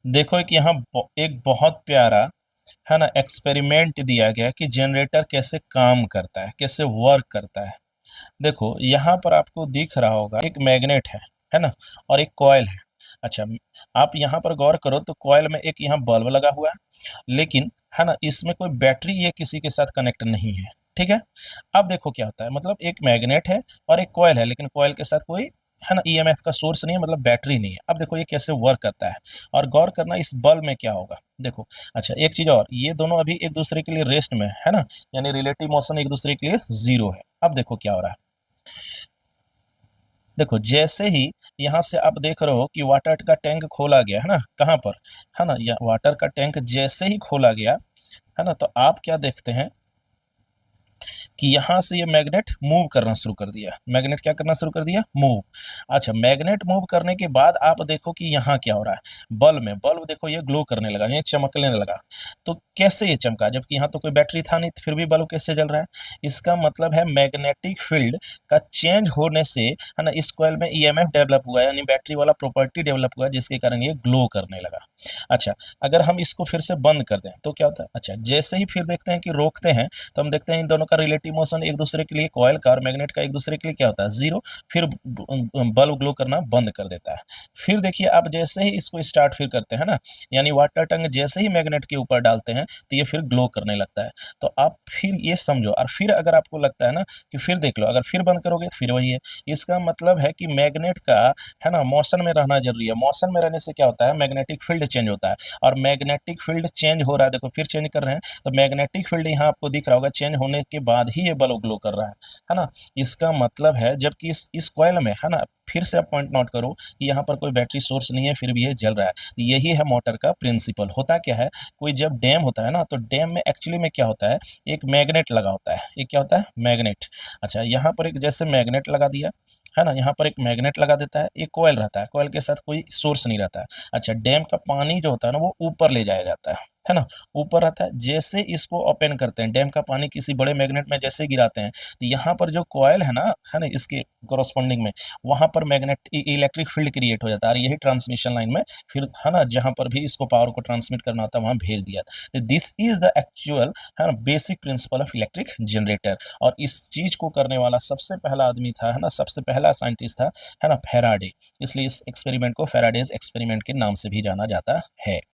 देखो कि यहाँ एक बहुत प्यारा है ना एक्सपेरिमेंट दिया गया कि जनरेटर कैसे काम करता है, कैसे वर्क करता है। देखो यहाँ पर आपको दिख रहा होगा एक मैग्नेट है ना, और एक कॉइल है। अच्छा, आप यहाँ पर गौर करो तो कॉइल में एक यहाँ बल्ब लगा हुआ है, लेकिन है ना इसमें कोई बैटरी ये किसी के साथ कनेक्ट नहीं है। ठीक है। अब देखो क्या होता है, मतलब एक मैग्नेट है और एक कॉइल है, लेकिन कॉइल के साथ कोई है ना ईएमएफ का सोर्स नहीं है, मतलब बैटरी नहीं है। अब देखो ये कैसे वर्क करता है, और गौर करना इस बल्ब में क्या होगा। देखो, अच्छा एक चीज और, ये दोनों अभी एक दूसरे के लिए रेस्ट में है ना, यानी रिलेटिव मोशन एक दूसरे के लिए जीरो है। अब देखो क्या हो रहा है। देखो जैसे ही यहाँ से आप देख रहे हो कि वाटर का टैंक खोला गया है ना, कहाँ पर, है ना, या वाटर का टैंक जैसे ही खोला गया है ना, तो आप क्या देखते हैं कि यहाँ से ये मैग्नेट मूव करना शुरू कर दिया। मैग्नेट क्या करना शुरू कर दिया, मूव। अच्छा, मैग्नेट मूव करने के बाद आप देखो कि यहाँ क्या हो रहा है, बल्ब में, बल्ब देखो ये ग्लो करने लगा, ये चमकने लगा। तो कैसे ये चमका, जबकि यहाँ तो कोई बैटरी था नहीं, तो फिर भी बल्ब कैसे जल रहा है। इसका मतलब है मैग्नेटिक फील्ड का चेंज होने से है ना इस कॉइल में ईएमएफ डेवलप हुआ है, यानी बैटरी वाला प्रॉपर्टी डेवलप हुआ है, जिसके कारण ये ग्लो करने लगा। अच्छा, अगर हम इसको फिर से बंद कर दें तो क्या होता है। अच्छा, जैसे ही फिर देखते हैं कि रोकते हैं, तो हम देखते हैं इन दोनों का रिलेटिव मोशन एक दूसरे के लिए, कॉइल का और मैग्नेट का एक दूसरे के लिए क्या होता है, जीरो। फिर बल्ब ग्लो करना बंद कर देता है। फिर देखिए आप जैसे ही इसको स्टार्ट फिर करते हैं ना, यानी वाटर टंग जैसे ही मैग्नेट के ऊपर डालते हैं तो ये फिर ग्लो करने लगता है। तो आप फिर ये समझो, और फिर अगर आपको लगता है ना कि फिर देख लो, अगर फिर बंद करोगे तो फिर वही है। इसका मतलब है कि मैग्नेट का है ना मोशन में रहना जरूरी है। मोशन में रहने से क्या होता है, मैग्नेटिक फील्ड चेंज होता है, और मैग्नेटिक फील्ड चेंज हो रहा है, देखो फिर चेंज कर रहे हैं, तो मैग्नेटिक फील्ड यहाँ आपको दिख रहा होगा, चेंज होने के बाद ही ये बल्ब ग्लो कर रहा है ना। इसका मतलब है, जबकि इस कॉइल में है ना, फिर से आप पॉइंट नोट करो कि यहाँ पर कोई बैटरी सोर्स नहीं है, फिर भी ये जल रहा है। यही है मोटर का प्रिंसिपल। होता क्या है, कोई जब डैम होता है ना, तो डैम में एक्चुअली में क्या होता है, एक मैग्नेट लगा होता है। ये क्या होता है, मैग्नेट। अच्छा, यहाँ पर एक जैसे मैग्नेट लगा दिया है ना, यहाँ पर एक मैग्नेट लगा देता है, एक कोयल रहता है, कोयल के साथ कोई सोर्स नहीं रहता है। अच्छा, डैम का पानी जो होता है ना, वो ऊपर ले जाया जाता है ना, ऊपर रहता है। जैसे इसको ओपन करते हैं, डैम का पानी किसी बड़े मैग्नेट में जैसे गिराते हैं, तो यहाँ पर जो कोयल है ना इसके कोरोस्पोंडिंग में, वहां पर मैग्नेट इलेक्ट्रिक फील्ड क्रिएट हो जाता है, और यही ट्रांसमिशन लाइन में फिर है ना, जहां पर भी इसको पावर को ट्रांसमिट करना होता है वहां भेज दिया। तो दिस इज द एक्चुअल है ना basic principle of electric generator. और इस चीज को करने वाला सबसे पहला आदमी था, है ना, सबसे पहला साइंटिस्ट था, है ना, फैराडे। इसलिए इस एक्सपेरिमेंट को फैराडेज एक्सपेरिमेंट के नाम से भी जाना जाता है।